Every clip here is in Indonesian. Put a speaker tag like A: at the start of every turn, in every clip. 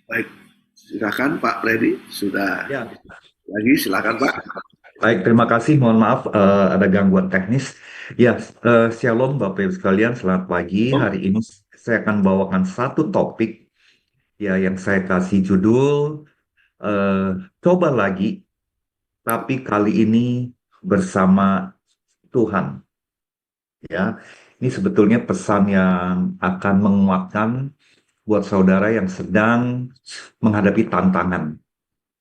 A: Baik, silakan Pak Freddy. Sudah
B: Ya,
A: lagi, silakan Pak.
B: baik. Terima kasih. Mohon maaf ada gangguan teknis. Ya, Shalom Bapak Ibu sekalian. Selamat pagi. Hari ini saya akan bawakan satu topik ya yang saya kasih judul Coba Lagi, tapi kali ini bersama Tuhan. Ya, ini sebetulnya pesan yang akan menguatkan buat saudara yang sedang menghadapi tantangan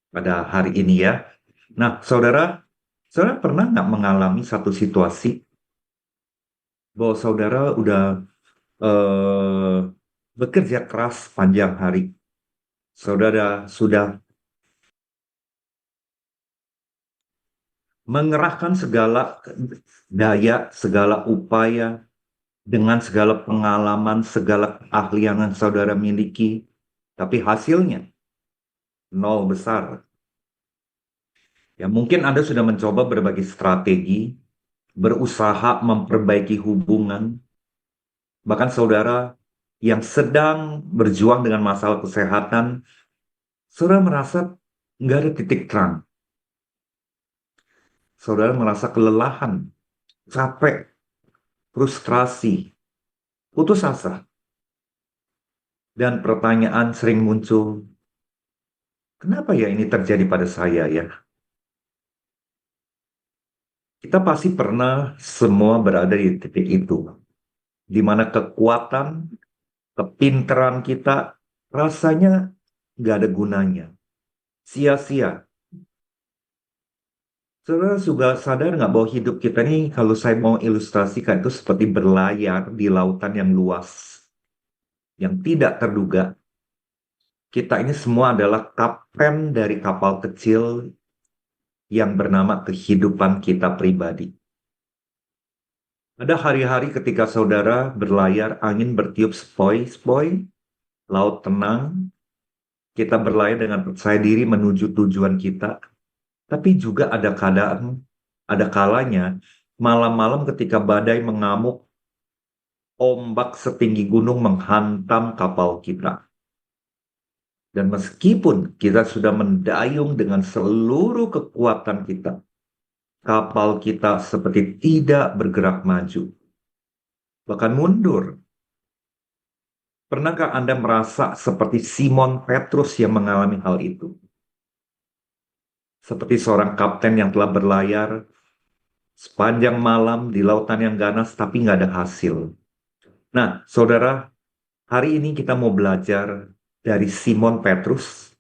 B: pada hari ini ya. Nah, saudara pernah nggak mengalami satu situasi bahwa saudara udah eh, bekerja keras panjang hari, saudara sudah mengerahkan segala daya, segala upaya, dengan segala pengalaman, segala keahlian yang saudara miliki, tapi hasilnya nol besar. Ya, mungkin Anda sudah mencoba berbagai strategi, berusaha memperbaiki hubungan, bahkan saudara yang sedang berjuang dengan masalah kesehatan, saudara merasa nggak ada titik terang. Saudara merasa kelelahan, capek, frustrasi, putus asa. Dan pertanyaan sering muncul, kenapa ya ini terjadi pada saya ya? Kita pasti pernah semua berada di titik itu, di mana kekuatan, kepintaran kita rasanya nggak ada gunanya, sia-sia. Saudara sudah sadar nggak bahwa hidup kita ini, kalau saya mau ilustrasikan itu seperti berlayar di lautan yang luas, yang tidak terduga. Kita ini semua adalah kapten dari kapal kecil yang bernama kehidupan kita pribadi. Ada hari-hari ketika saudara berlayar, angin bertiup sepoi-sepoi, laut tenang, kita berlayar dengan percaya diri menuju tujuan kita. Tapi juga ada keadaan, ada kalanya, malam-malam ketika badai mengamuk, ombak setinggi gunung menghantam kapal kita. Dan meskipun kita sudah mendayung dengan seluruh kekuatan kita, kapal kita seperti tidak bergerak maju, bahkan mundur. Pernahkah Anda merasa seperti Simon Petrus yang mengalami hal itu? Seperti seorang kapten yang telah berlayar sepanjang malam di lautan yang ganas tapi nggak ada hasil. Nah, saudara, hari ini kita mau belajar dari Simon Petrus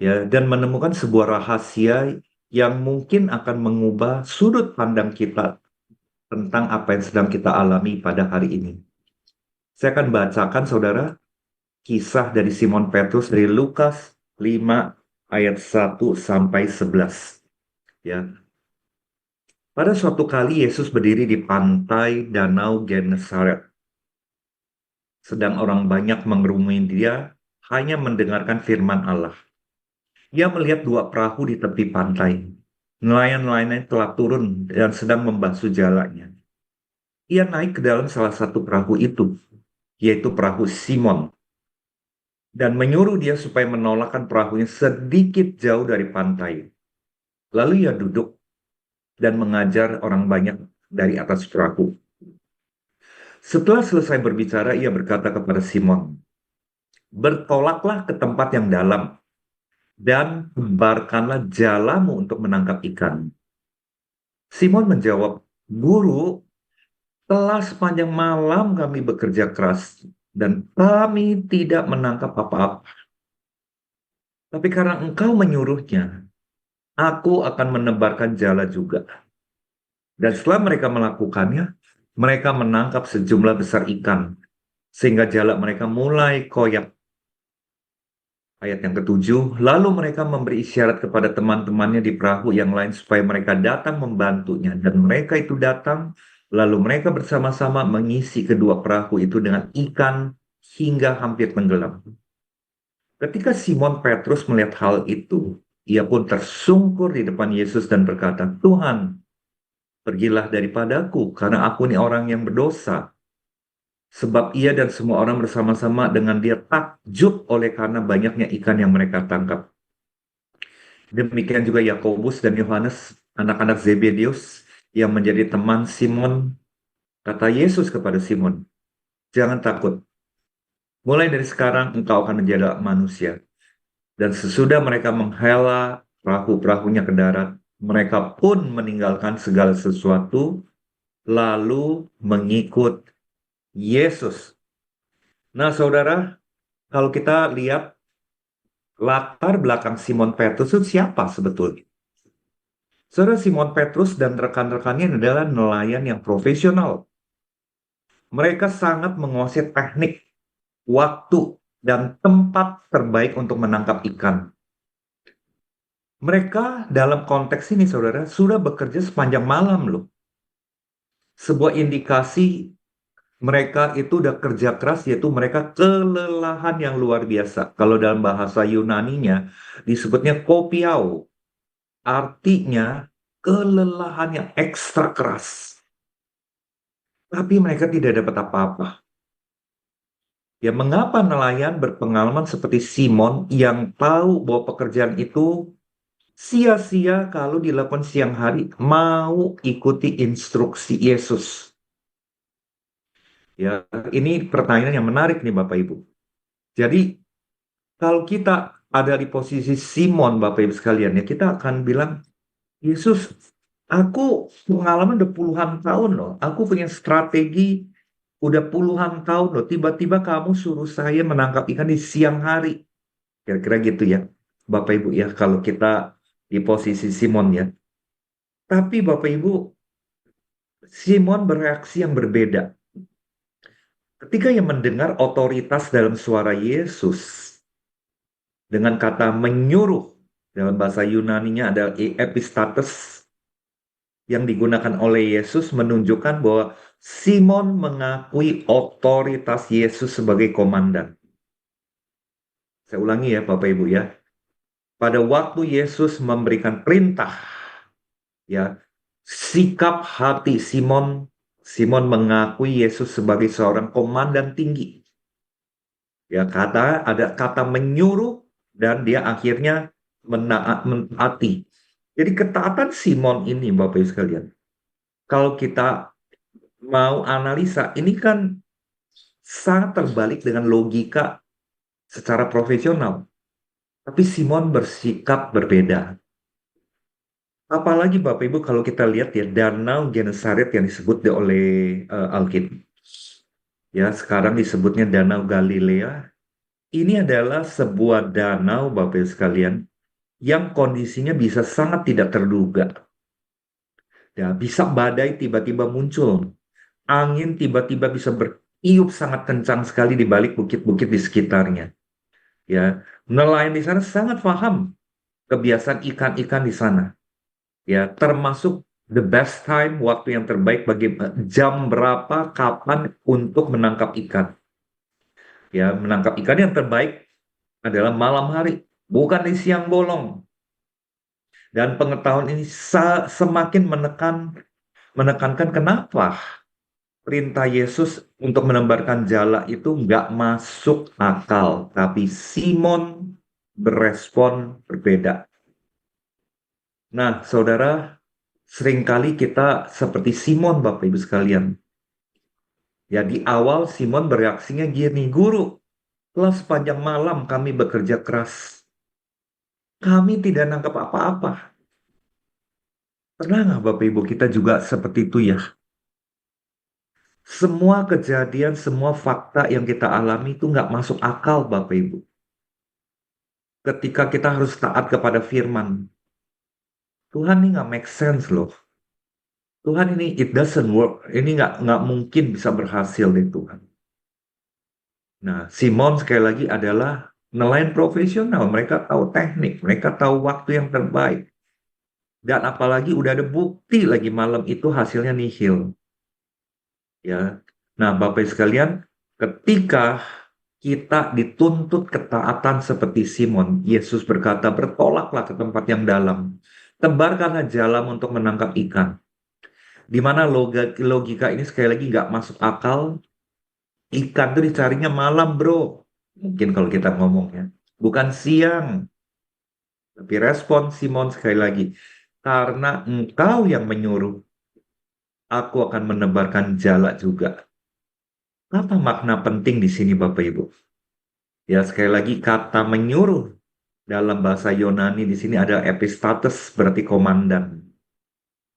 B: ya dan menemukan sebuah rahasia yang mungkin akan mengubah sudut pandang kita tentang apa yang sedang kita alami pada hari ini. Saya akan bacakan saudara kisah dari Simon Petrus dari Lukas 5 ayat 1 sampai 11. Ya. Pada suatu kali Yesus berdiri di pantai Danau Genesaret. Sedang orang banyak mengerumuni dia hanya mendengarkan firman Allah. Ia melihat dua perahu di tepi pantai. Nelayan-nelayan telah turun dan sedang membasuh jalannya. Ia naik ke dalam salah satu perahu itu, yaitu perahu Simon, dan menyuruh dia supaya menolakkan perahunya sedikit jauh dari pantai. Lalu ia duduk dan mengajar orang banyak dari atas perahu. Setelah selesai berbicara, ia berkata kepada Simon, "Bertolaklah ke tempat yang dalam dan tebarkanlah jalamu untuk menangkap ikan." Simon menjawab, "Guru, telah sepanjang malam kami bekerja keras dan kami tidak menangkap apa-apa. Tapi karena engkau menyuruhnya, aku akan menebarkan jala juga." Dan setelah mereka melakukannya, mereka menangkap sejumlah besar ikan, sehingga jala mereka mulai koyak. Ayat yang ketujuh, lalu mereka memberi isyarat kepada teman-temannya di perahu yang lain supaya mereka datang membantunya. Dan mereka itu datang, lalu mereka bersama-sama mengisi kedua perahu itu dengan ikan hingga hampir tenggelam. Ketika Simon Petrus melihat hal itu, ia pun tersungkur di depan Yesus dan berkata, "Tuhan, pergilah daripadaku, karena aku ini orang yang berdosa." Sebab ia dan semua orang bersama-sama dengan dia takjub oleh karena banyaknya ikan yang mereka tangkap. Demikian juga Yakobus dan Yohanes, anak-anak Zebedius, yang menjadi teman Simon. Kata Yesus kepada Simon, "Jangan takut. Mulai dari sekarang engkau akan menjadi manusia." Dan sesudah mereka menghela perahu-perahunya ke darat, mereka pun meninggalkan segala sesuatu, lalu mengikut Yesus. Nah, saudara, kalau kita lihat latar belakang Simon Petrus itu siapa sebetulnya? Saudara, Simon Petrus dan rekan-rekannya adalah nelayan yang profesional. Mereka sangat menguasai teknik, waktu, dan tempat terbaik untuk menangkap ikan. Mereka dalam konteks ini, saudara, sudah bekerja sepanjang malam loh. Sebuah indikasi mereka itu udah kerja keras, yaitu mereka kelelahan yang luar biasa. Kalau dalam bahasa Yunaninya disebutnya kopiao, artinya kelelahan yang ekstra keras. Tapi mereka tidak dapat apa-apa. Ya, mengapa nelayan berpengalaman seperti Simon yang tahu bahwa pekerjaan itu sia-sia kalau dilakukan siang hari, mau ikuti instruksi Yesus? Ya, ini pertanyaan yang menarik nih Bapak Ibu. Jadi, kalau kita ada di posisi Simon, Bapak Ibu sekalian, ya kita akan bilang, Yesus, aku pengalaman udah puluhan tahun loh. Aku punya strategi udah puluhan tahun loh. Tiba-tiba kamu suruh saya menangkap ikan di siang hari. Kira-kira gitu ya, Bapak Ibu ya, kalau kita di posisi Simon ya. Tapi Bapak Ibu, Simon bereaksi yang berbeda. Ketika ia mendengar otoritas dalam suara Yesus, dengan kata menyuruh, dalam bahasa Yunaninya ada epistates, yang digunakan oleh Yesus menunjukkan bahwa Simon mengakui otoritas Yesus sebagai komandan. Saya ulangi ya Bapak Ibu ya. Pada waktu Yesus memberikan perintah, ya, sikap hati Simon mengakui Yesus sebagai seorang komandan tinggi. Ya, ada kata menyuruh dan dia akhirnya menaati. Jadi ketaatan Simon ini Bapak Ibu sekalian, kalau kita mau analisa, ini kan sangat terbalik dengan logika secara profesional. Tapi Simon bersikap berbeda. Apalagi Bapak Ibu kalau kita lihat ya Danau Genesaret yang disebut oleh Alkitab. Ya, sekarang disebutnya Danau Galilea. Ini adalah sebuah danau Bapak Ibu sekalian yang kondisinya bisa sangat tidak terduga. Ya, bisa badai tiba-tiba muncul. Angin tiba-tiba bisa bertiup sangat kencang sekali di balik bukit-bukit di sekitarnya. Ya, nelayan di sana sangat paham kebiasaan ikan-ikan di sana. Ya, termasuk the best time, waktu yang terbaik bagi jam berapa, kapan untuk menangkap ikan. Ya, menangkap ikan yang terbaik adalah malam hari, bukan di siang bolong. Dan pengetahuan ini semakin menekankan kenapa perintah Yesus untuk menebarkan jala itu nggak masuk akal, tapi Simon berespon berbeda. Nah, saudara, seringkali kita seperti Simon, Bapak Ibu sekalian. Ya, di awal Simon bereaksinya gini, Guru, telah sepanjang malam kami bekerja keras. Kami tidak nangkap apa-apa. Pernah nggak Bapak Ibu kita juga seperti itu ya? Semua kejadian, semua fakta yang kita alami itu nggak masuk akal Bapak Ibu. Ketika kita harus taat kepada firman. Tuhan ini nggak make sense loh. Tuhan ini it doesn't work. Ini nggak mungkin bisa berhasil nih Tuhan. Nah, Simon sekali lagi adalah nelayan profesional. Mereka tahu teknik, mereka tahu waktu yang terbaik. Dan apalagi udah ada bukti lagi malam itu hasilnya nihil. Ya. Nah, Bapak Ibu sekalian, ketika kita dituntut ketaatan seperti Simon, Yesus berkata, bertolaklah ke tempat yang dalam. Tebarkanlah jalan untuk menangkap ikan. Di mana logika ini sekali lagi nggak masuk akal, Ikan tuh dicarinya malam, bro. Mungkin kalau kita ngomongnya. Bukan siang. Tapi respon Simon sekali lagi. Karena engkau yang menyuruh, aku akan menebarkan jala juga. Apa makna penting di sini, Bapak Ibu? Ya, sekali lagi kata menyuruh dalam bahasa Yunani di sini ada epistates, berarti komandan.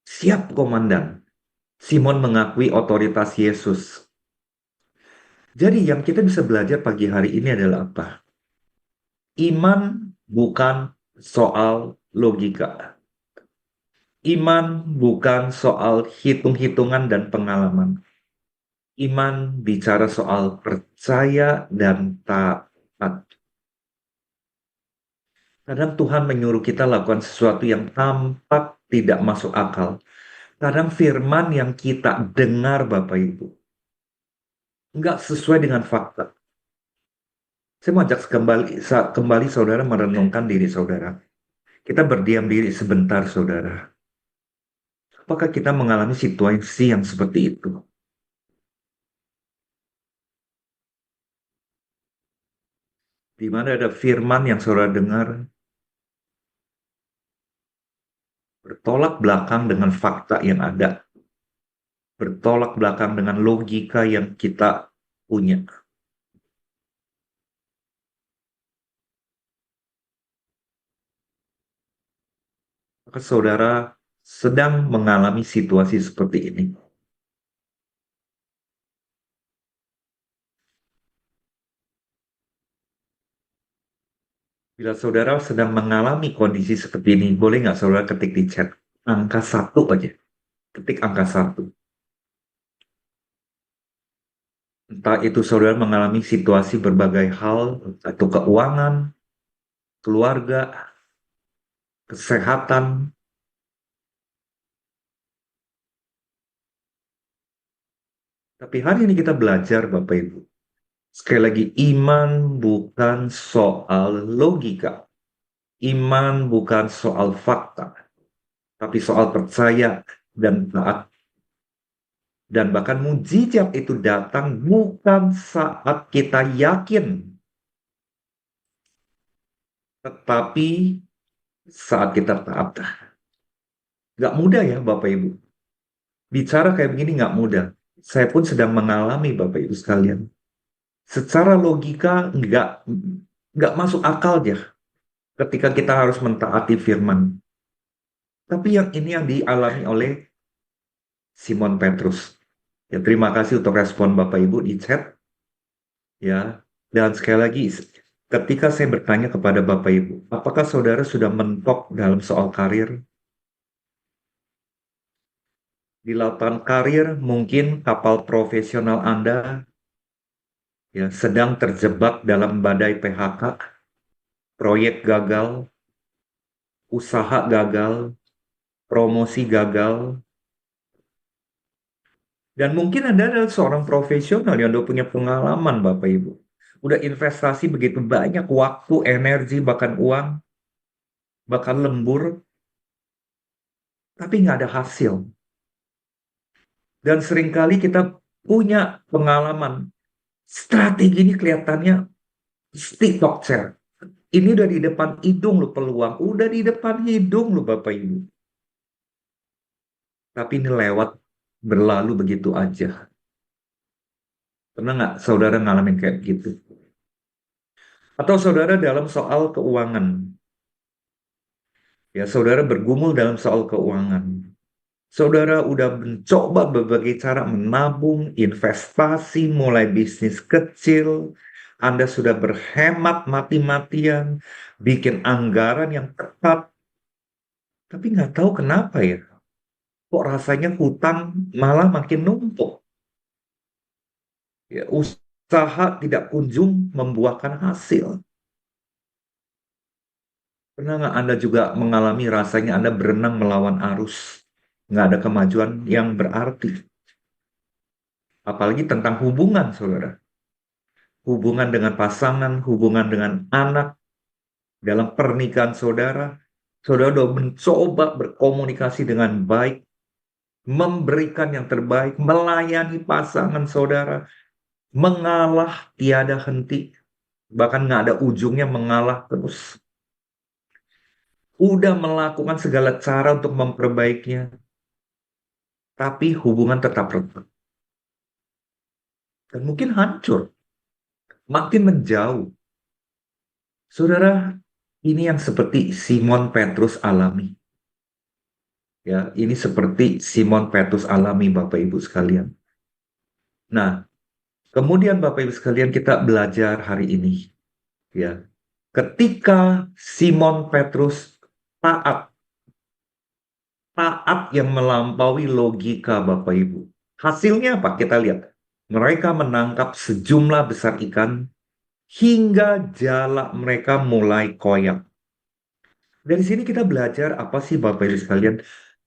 B: Siap, komandan. Simon mengakui otoritas Yesus. Jadi yang kita bisa belajar pagi hari ini adalah apa? Iman bukan soal logika. Iman bukan soal hitung-hitungan dan pengalaman. Iman bicara soal percaya dan taat. Kadang Tuhan menyuruh kita lakukan sesuatu yang tampak tidak masuk akal. Kadang firman yang kita dengar, Bapak Ibu, nggak sesuai dengan fakta. Saya mau ajak kembali saudara merenungkan diri saudara. Kita berdiam diri sebentar, saudara. Apakah kita mengalami situasi yang seperti itu? Di mana ada firman yang saudara dengar, bertolak belakang dengan fakta yang ada, bertolak belakang dengan logika yang kita punya. Maka saudara sedang mengalami situasi seperti ini. Bila saudara sedang mengalami kondisi seperti ini, boleh nggak saudara ketik di chat angka 1 aja. Ketik angka 1. Entah itu saudara mengalami situasi berbagai hal, atau keuangan, keluarga, kesehatan. Tapi hari ini kita belajar, Bapak Ibu. Sekali lagi, iman bukan soal logika. Iman bukan soal fakta. Tapi soal percaya dan taat. Dan bahkan mujizat itu datang bukan saat kita yakin. Tetapi saat kita taat. Gak mudah ya, Bapak Ibu. Bicara kayak begini nggak mudah. Saya pun sedang mengalami, Bapak Ibu sekalian. Secara logika nggak masuk akal ya ketika kita harus mentaati firman. Tapi yang ini yang dialami oleh Simon Petrus. Ya, terima kasih untuk respon Bapak Ibu di chat. Ya, dan sekali lagi, ketika saya bertanya kepada Bapak Ibu, apakah saudara sudah mentok dalam soal karir? Di lautan karir, mungkin kapal profesional Anda ya sedang terjebak dalam badai PHK, proyek gagal, usaha gagal, promosi gagal, dan mungkin Anda adalah seorang profesional yang udah punya pengalaman, Bapak Ibu. Udah investasi begitu banyak waktu, energi, bahkan uang, bahkan lembur, tapi nggak ada hasil. Dan seringkali kita punya pengalaman. Strategi ini kelihatannya stick share. Ini udah di depan hidung lo peluang, udah di depan hidung lo Bapak Ibu. Tapi ini lewat, berlalu begitu aja. Pernah nggak saudara ngalamin kayak gitu? Atau saudara dalam soal keuangan. Ya, saudara bergumul dalam soal keuangan. Saudara udah mencoba berbagai cara menabung, investasi, mulai bisnis kecil. Anda sudah berhemat mati-matian, bikin anggaran yang tepat. Tapi nggak tahu kenapa ya. Kok rasanya hutang malah makin numpuk. Ya, usaha tidak kunjung membuahkan hasil. Pernah nggak Anda juga mengalami rasanya Anda berenang melawan arus? Nggak ada kemajuan yang berarti. Apalagi tentang hubungan, saudara. Hubungan dengan pasangan, hubungan dengan anak, dalam pernikahan saudara. Saudara sudah mencoba berkomunikasi dengan baik, memberikan yang terbaik, melayani pasangan saudara. mengalah tiada henti, bahkan nggak ada ujungnya, mengalah terus. Udah melakukan segala cara untuk memperbaikinya, tapi hubungan tetap retak. Dan mungkin hancur, makin menjauh. Saudara, ini yang seperti Simon Petrus alami. Ya, ini seperti Simon Petrus alami, Bapak Ibu sekalian. Nah, kemudian Bapak Ibu sekalian kita belajar hari ini. Ya, ketika Simon Petrus taat, taat yang melampaui logika Bapak Ibu. Hasilnya apa? Kita lihat. Mereka menangkap sejumlah besar ikan hingga jala mereka mulai koyak. Dari sini kita belajar apa sih Bapak Ibu sekalian?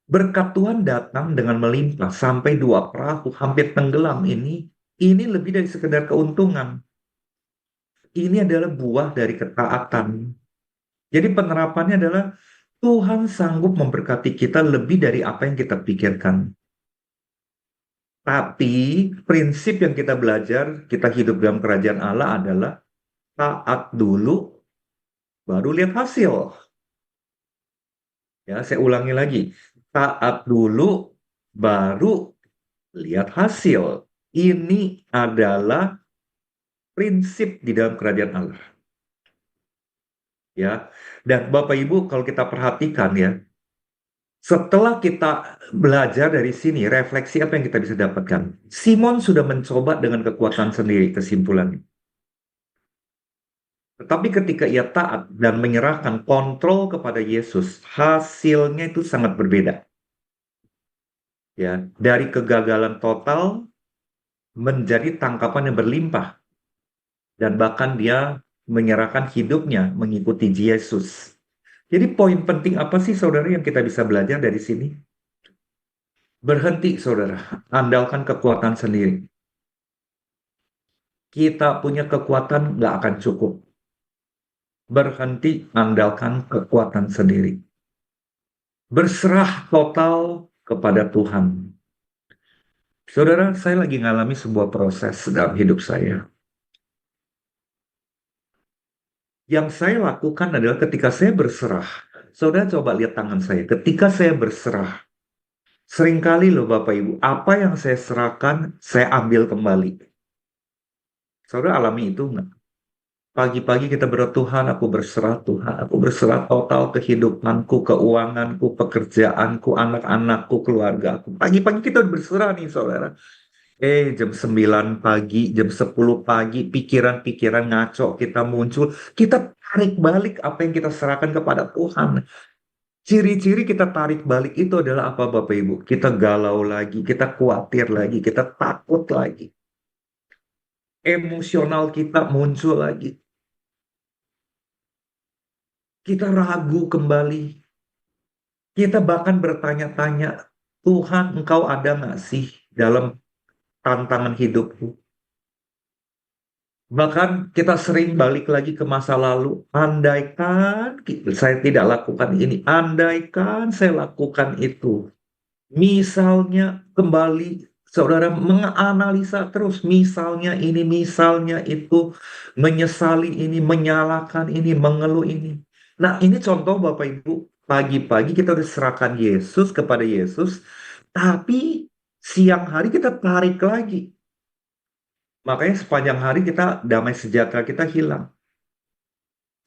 B: Berkat Tuhan datang dengan melimpah sampai dua perahu hampir tenggelam ini lebih dari sekedar keuntungan. Ini adalah buah dari ketaatan. Jadi penerapannya adalah Tuhan sanggup memberkati kita lebih dari apa yang kita pikirkan. Tapi prinsip yang kita belajar, kita hidup dalam kerajaan Allah adalah taat dulu, baru lihat hasil. Ya, saya ulangi lagi. Taat dulu, baru lihat hasil. Ini adalah prinsip di dalam kerajaan Allah. Ya, dan Bapak Ibu, kalau kita perhatikan ya, setelah kita belajar dari sini, refleksi apa yang kita bisa dapatkan? Simon sudah mencoba dengan kekuatan sendiri, kesimpulannya. Tetapi ketika ia taat dan menyerahkan kontrol kepada Yesus, hasilnya itu sangat berbeda. Ya, dari kegagalan total menjadi tangkapan yang berlimpah, dan bahkan dia menyerahkan hidupnya mengikuti Yesus. Jadi poin penting apa sih saudara yang kita bisa belajar dari sini? Berhenti saudara, andalkan kekuatan sendiri. Kita punya kekuatan nggak akan cukup. Berhenti andalkan kekuatan sendiri. Berserah total kepada Tuhan. Saudara, saya lagi ngalami sebuah proses dalam hidup saya. Yang saya lakukan adalah ketika saya berserah. Saudara coba lihat tangan saya. Ketika saya berserah, seringkali loh Bapak Ibu, apa yang saya serahkan, saya ambil kembali. Saudara alami itu nggak? Pagi-pagi kita berdoa, Tuhan, aku berserah, Tuhan, aku berserah total kehidupanku, keuanganku, pekerjaanku, anak-anakku, keluargaku. Pagi-pagi kita berserah nih, saudara. Jam 9 pagi, jam 10 pagi, pikiran-pikiran ngaco kita muncul. Kita tarik balik apa yang kita serahkan kepada Tuhan. Ciri-ciri kita tarik balik itu adalah apa Bapak Ibu? Kita galau lagi, kita khawatir lagi, kita takut lagi. Emosional kita muncul lagi. Kita ragu kembali. Kita bahkan bertanya-tanya, Tuhan engkau ada nggak sih dalam tantangan hidupku? Bahkan kita sering balik lagi ke masa lalu. Andaikan saya tidak lakukan ini, andaikan saya lakukan itu. Misalnya kembali, saudara menganalisa terus. Misalnya ini, misalnya itu. Menyesali ini, menyalahkan ini, mengeluh ini. Nah ini contoh Bapak Ibu. Pagi-pagi kita udah serahkan Yesus kepada Yesus. Tapi siang hari kita tarik lagi. Makanya sepanjang hari kita damai sejahtera kita hilang.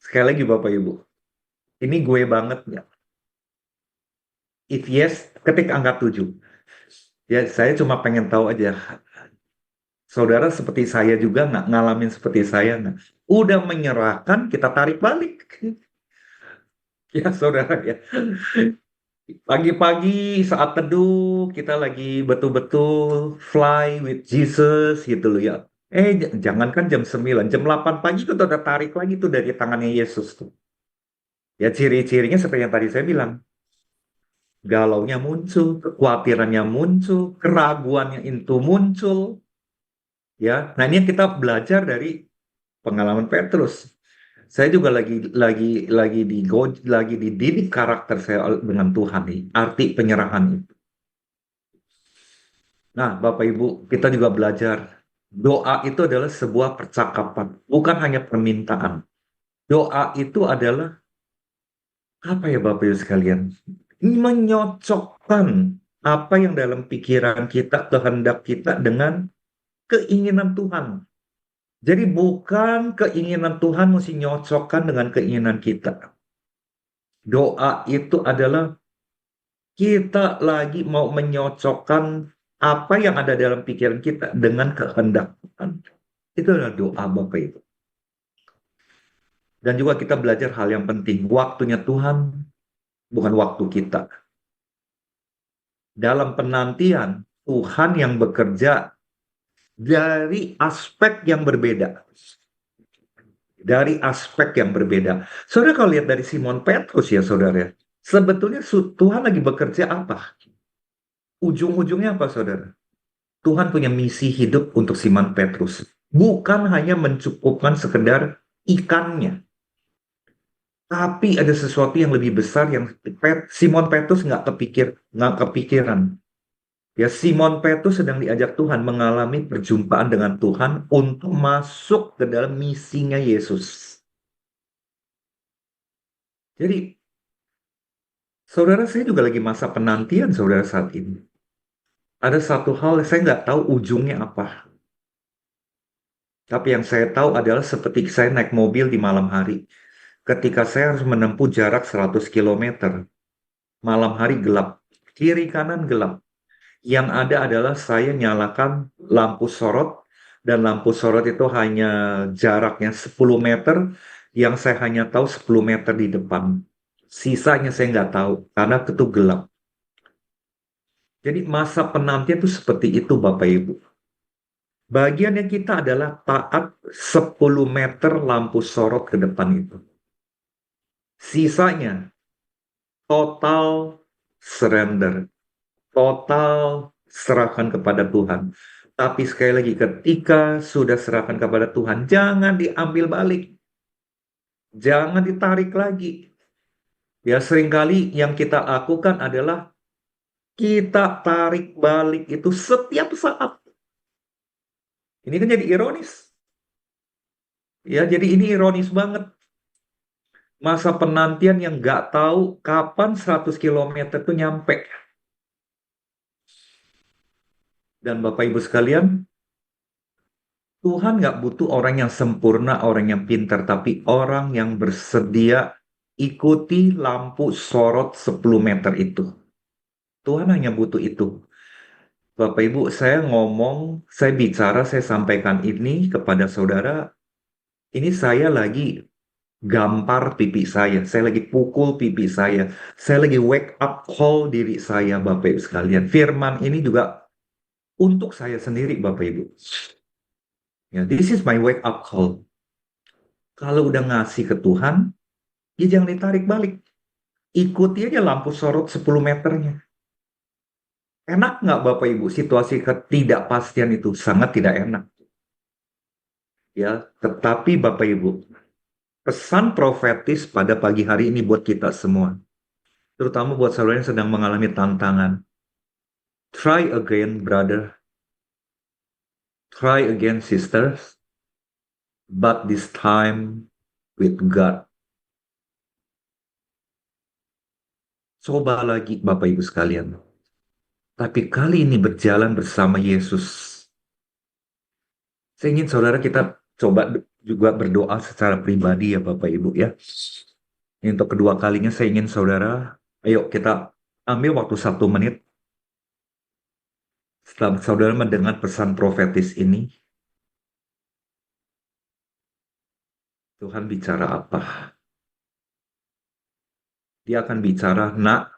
B: Sekali lagi Bapak Ibu, ini gue banget ya. If yes, ketik angka 7. Ya, saya cuma pengen tahu aja. Saudara seperti saya juga nggak ngalamin seperti saya nggak? Udah menyerahkan, kita tarik balik. Ya, saudara ya. Pagi-pagi saat teduh, kita lagi betul-betul fly with Jesus gitu loh ya. Jangankan jam 9, jam 8 pagi itu udah tarik lagi tuh dari tangannya Yesus tuh. Ya ciri-cirinya seperti yang tadi saya bilang. Galaunya muncul, kekhawatirannya muncul, keraguannya itu muncul. Ya, nah ini yang kita belajar dari pengalaman Petrus. Saya juga lagi dididik karakter saya dengan Tuhan nih, arti penyerahan itu. Nah, Bapak Ibu, kita juga belajar. Doa itu adalah sebuah percakapan, bukan hanya permintaan. Doa itu adalah apa ya Bapak Ibu sekalian? Ini menyocokkan apa yang dalam pikiran kita, kehendak kita dengan keinginan Tuhan. Jadi bukan keinginan Tuhan mesti nyocokkan dengan keinginan kita. Doa itu adalah kita lagi mau menyocokkan apa yang ada dalam pikiran kita dengan kehendak Tuhan. Itu adalah doa Bapak Ibu. Dan juga kita belajar hal yang penting. Waktunya Tuhan bukan waktu kita. Dalam penantian, Tuhan yang bekerja dari aspek yang berbeda. Dari aspek yang berbeda. Saudara kalau lihat dari Simon Petrus ya saudara. Sebetulnya Tuhan lagi bekerja apa? Ujung-ujungnya apa saudara? Tuhan punya misi hidup untuk Simon Petrus. Bukan hanya mencukupkan sekedar ikannya. Tapi ada sesuatu yang lebih besar yang Simon Petrus nggak kepikiran. Ya, Simon Petrus sedang diajak Tuhan mengalami perjumpaan dengan Tuhan untuk masuk ke dalam misinya Yesus. Jadi, saudara saya juga lagi masa penantian saudara saat ini. Ada satu hal saya nggak tahu ujungnya apa. Tapi yang saya tahu adalah seperti saya naik mobil di malam hari. Ketika saya harus menempuh jarak 100 kilometer, malam hari gelap, kiri kanan gelap. Yang ada adalah saya nyalakan lampu sorot, dan lampu sorot itu hanya jaraknya 10 meter, yang saya hanya tahu 10 meter di depan. Sisanya saya nggak tahu, karena itu gelap. Jadi masa penantian itu seperti itu Bapak Ibu. Bagiannya kita adalah taat 10 meter lampu sorot ke depan itu. Sisanya total surrender, total serahkan kepada Tuhan. Tapi sekali lagi, ketika sudah serahkan kepada Tuhan, jangan diambil balik. Jangan ditarik lagi. Ya, seringkali yang kita lakukan adalah kita tarik balik itu setiap saat. Ini kan jadi ironis. Ya, jadi ini ironis banget. Masa penantian yang nggak tahu kapan 100 kilometer itu nyampe. Dan Bapak Ibu sekalian, Tuhan nggak butuh orang yang sempurna, orang yang pintar, tapi orang yang bersedia ikuti lampu sorot 10 meter itu. Tuhan hanya butuh itu. Bapak Ibu, saya ngomong, saya bicara, saya sampaikan ini kepada saudara. Ini saya lagi gampar pipi saya lagi pukul pipi saya lagi wake up call diri saya, Bapak Ibu sekalian. Firman ini juga untuk saya sendiri, Bapak Ibu. Ya, this is my wake up call. Kalau udah ngasih ke Tuhan, ya jangan ditarik balik. Ikuti aja lampu sorot 10 meternya. Enak nggak Bapak Ibu situasi ketidakpastian itu? Sangat tidak enak. Ya, tetapi Bapak Ibu, pesan profetis pada pagi hari ini buat kita semua. Terutama buat saudara yang sedang mengalami tantangan. Try again, brother. Try again, sisters. But this time with God. Coba lagi Bapak Ibu sekalian. Tapi kali ini berjalan bersama Yesus. Saya ingin saudara kita coba juga berdoa secara pribadi ya Bapak Ibu ya. Untuk kedua kalinya saya ingin saudara, ayo kita ambil waktu 1 menit. Setelah saudara mendengar pesan profetis ini, Tuhan bicara apa? Dia akan bicara, nak,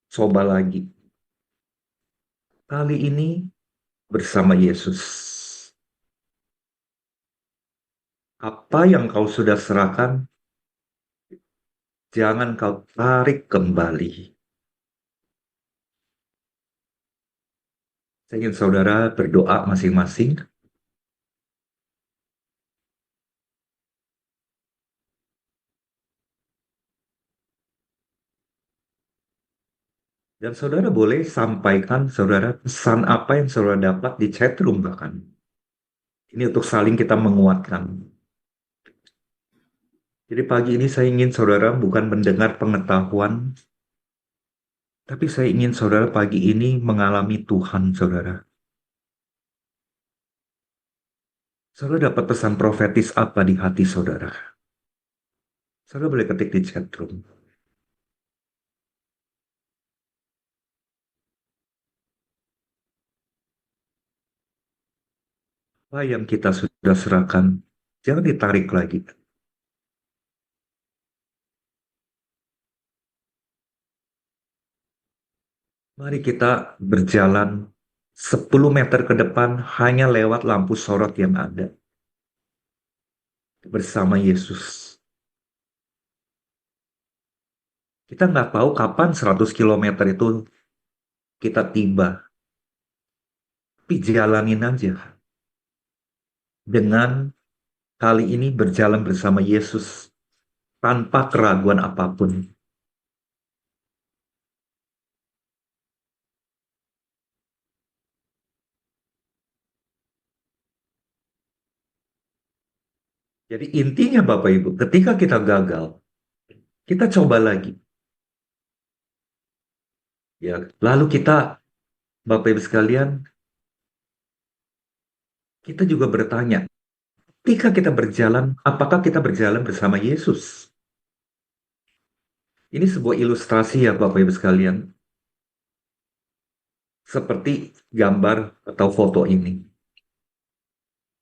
B: coba lagi. Kali ini bersama Yesus. Apa yang kau sudah serahkan, jangan kau tarik kembali. Saya ingin saudara berdoa masing-masing. Dan saudara boleh sampaikan saudara pesan apa yang saudara dapat di chat room bahkan. Ini untuk saling kita menguatkan. Jadi pagi ini saya ingin saudara bukan mendengar pengetahuan, tapi saya ingin saudara pagi ini mengalami Tuhan, saudara. Saudara dapat pesan profetis apa di hati saudara? Saudara boleh ketik di chat room. Apa yang kita sudah serahkan, jangan ditarik lagi. Mari kita berjalan 10 meter ke depan hanya lewat lampu sorot yang ada bersama Yesus. Kita nggak tahu kapan 100 kilometer itu kita tiba, tapi jalanin aja. Dengan kali ini berjalan bersama Yesus tanpa keraguan apapun. Jadi intinya Bapak Ibu, ketika kita gagal, kita coba lagi. Ya, lalu kita, Bapak Ibu sekalian, kita juga bertanya, ketika kita berjalan, apakah kita berjalan bersama Yesus? Ini sebuah ilustrasi ya Bapak Ibu sekalian. Seperti gambar atau foto ini.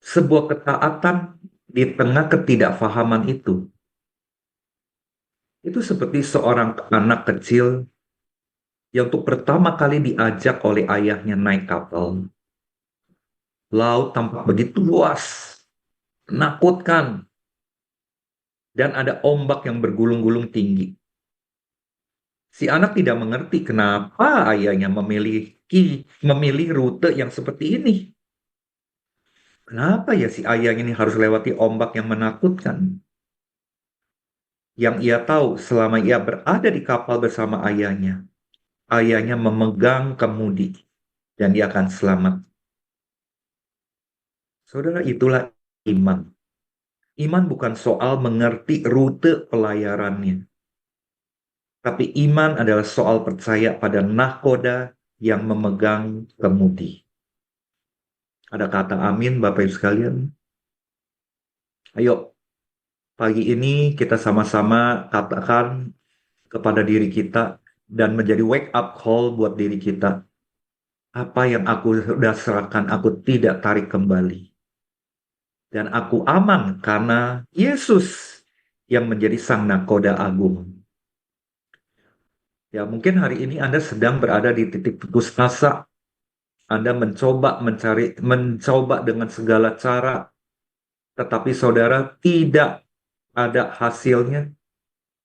B: Sebuah ketaatan di tengah ketidakfahaman itu. Itu seperti seorang anak kecil yang untuk pertama kali diajak oleh ayahnya naik kapal. Laut tampak begitu luas, menakutkan, dan ada ombak yang bergulung-gulung tinggi. Si anak tidak mengerti kenapa ayahnya memilih rute yang seperti ini. Kenapa ya si ayah ini harus lewati ombak yang menakutkan? Yang ia tahu selama ia berada di kapal bersama ayahnya memegang kemudi dan dia akan selamat. Saudara, itulah iman. Iman bukan soal mengerti rute pelayarannya, tapi iman adalah soal percaya pada nahkoda yang memegang kemudi. Ada kata amin, Bapak Ibu sekalian? Ayo, pagi ini kita sama-sama katakan kepada diri kita dan menjadi wake up call buat diri kita. Apa yang aku sudah serahkan, aku tidak tarik kembali. Dan aku aman karena Yesus yang menjadi sang nakoda agung. Ya, mungkin hari ini Anda sedang berada di titik putus asa. Anda mencoba dengan segala cara, tetapi saudara tidak ada hasilnya.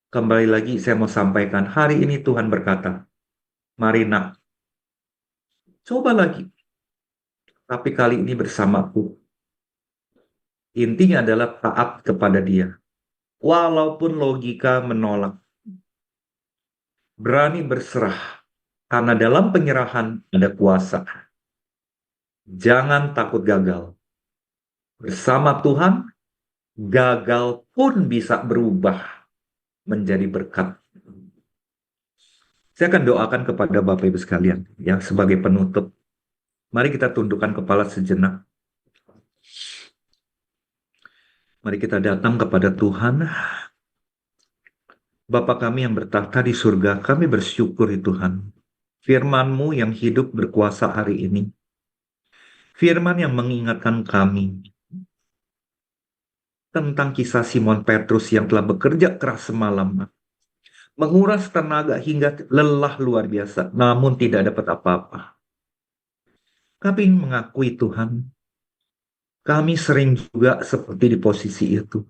B: Kembali lagi saya mau sampaikan, hari ini Tuhan berkata, mari nak, coba lagi. Tapi kali ini bersamaku. Intinya adalah taat kepada Dia. Walaupun logika menolak. Berani berserah. Karena dalam penyerahan ada kuasa. Jangan takut gagal. Bersama Tuhan, gagal pun bisa berubah menjadi berkat. Saya akan doakan kepada Bapak Ibu sekalian yang sebagai penutup. Mari kita tundukkan kepala sejenak. Mari kita datang kepada Tuhan. Bapa kami yang bertahta di surga, kami bersyukur Tuhan. Firman-Mu yang hidup berkuasa hari ini. Firman yang mengingatkan kami tentang kisah Simon Petrus yang telah bekerja keras semalam. Menguras tenaga hingga lelah luar biasa, namun tidak dapat apa-apa. Kami mengakui Tuhan, kami sering juga seperti di posisi itu.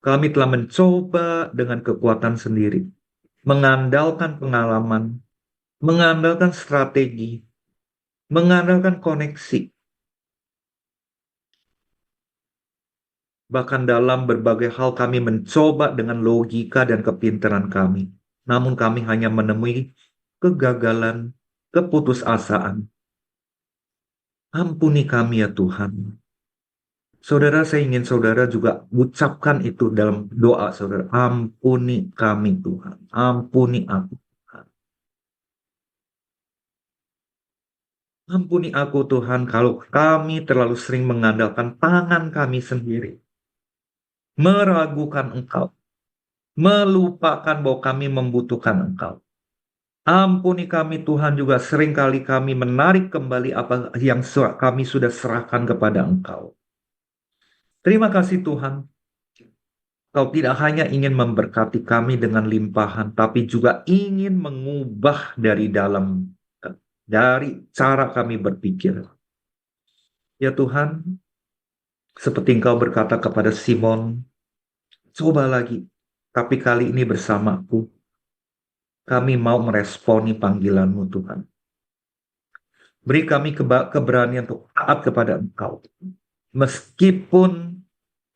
B: Kami telah mencoba dengan kekuatan sendiri, mengandalkan pengalaman, mengandalkan strategi, mengandalkan koneksi. Bahkan dalam berbagai hal kami mencoba dengan logika dan kepintaran kami. Namun kami hanya menemui kegagalan, keputusasaan. Ampuni kami ya Tuhan. Saudara, saya ingin saudara juga ucapkan itu dalam doa saudara. Ampuni kami Tuhan, ampuni aku Tuhan. Ampuni aku Tuhan kalau kami terlalu sering mengandalkan tangan kami sendiri, meragukan Engkau, melupakan bahwa kami membutuhkan Engkau. Ampuni kami Tuhan juga seringkali kami menarik kembali apa yang kami sudah serahkan kepada Engkau. Terima kasih Tuhan, Kau tidak hanya ingin memberkati kami dengan limpahan, tapi juga ingin mengubah dari dalam, dari cara kami berpikir. Ya Tuhan, seperti Engkau berkata kepada Simon, coba lagi, tapi kali ini bersamaku. Kami mau meresponi panggilan-Mu Tuhan. Beri kami keberanian untuk taat kepada Engkau. Meskipun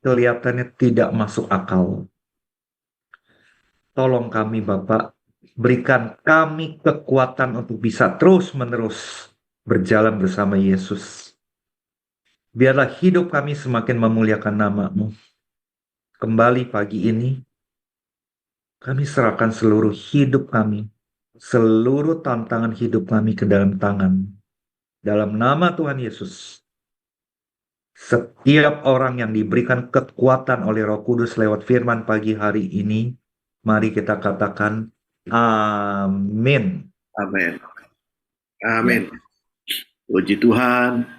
B: kelihatannya tidak masuk akal. Tolong kami Bapak, berikan kami kekuatan untuk bisa terus-menerus berjalan bersama Yesus. Biarlah hidup kami semakin memuliakan nama-Mu. Kembali pagi ini, kami serahkan seluruh hidup kami, seluruh tantangan hidup kami ke dalam tangan. Dalam nama Tuhan Yesus, setiap orang yang diberikan kekuatan oleh Roh Kudus lewat firman pagi hari ini, mari kita katakan amin.
A: Amin.
B: Ya.
A: Amin. Puji Tuhan.